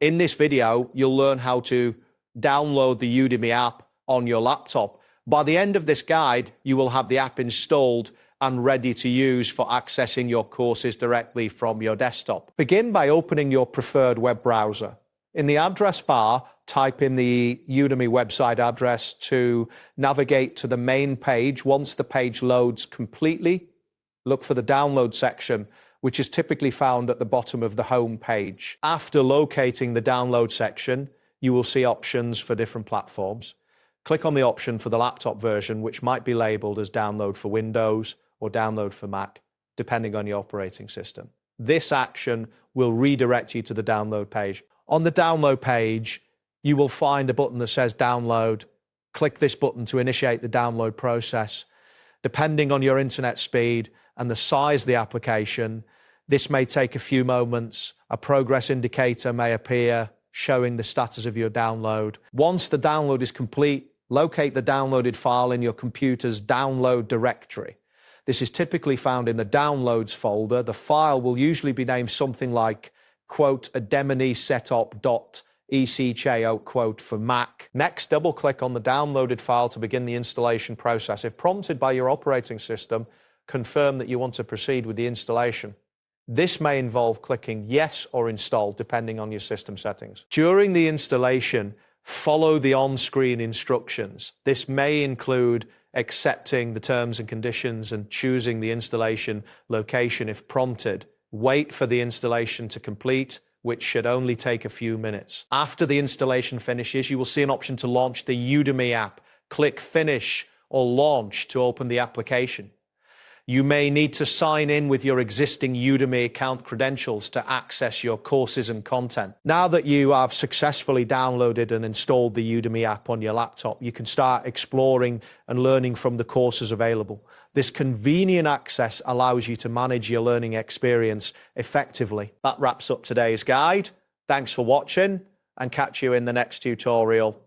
In this video, you'll learn how to download the Udemy app on your laptop. By the end of this guide, you will have the app installed and ready to use for accessing your courses directly from your desktop. Begin by opening your preferred web browser. In the address bar, type in the Udemy website address to navigate to the main page. Once the page loads completely, look for the download section, which is typically found at the bottom of the home page. After locating the download section, you will see options for different platforms. Click on the option for the laptop version, which might be labeled as download for Windows or download for Mac, depending on your operating system. This action will redirect you to the download page. On the download page, you will find a button that says download. Click this button to initiate the download process. Depending on your internet speed and the size of the application, this may take a few moments. A progress indicator may appear showing the status of your download. Once the download is complete, locate the downloaded file in your computer's download directory. This is typically found in the downloads folder. The file will usually be named something like, quote, Udemy setup.eccho, quote, for Mac. Next, double-click on the downloaded file to begin the installation process. If prompted by your operating system, confirm that you want to proceed with the installation. This may involve clicking yes or install, depending on your system settings. During the installation, follow the on-screen instructions. This may include accepting the terms and conditions and choosing the installation location if prompted. Wait for the installation to complete, which should only take a few minutes. After the installation finishes, you will see an option to launch the Udemy app. Click Finish or Launch to open the application. You may need to sign in with your existing Udemy account credentials to access your courses and content. Now that you have successfully downloaded and installed the Udemy app on your laptop, you can start exploring and learning from the courses available. This convenient access allows you to manage your learning experience effectively. That wraps up today's guide. Thanks for watching, and catch you in the next tutorial.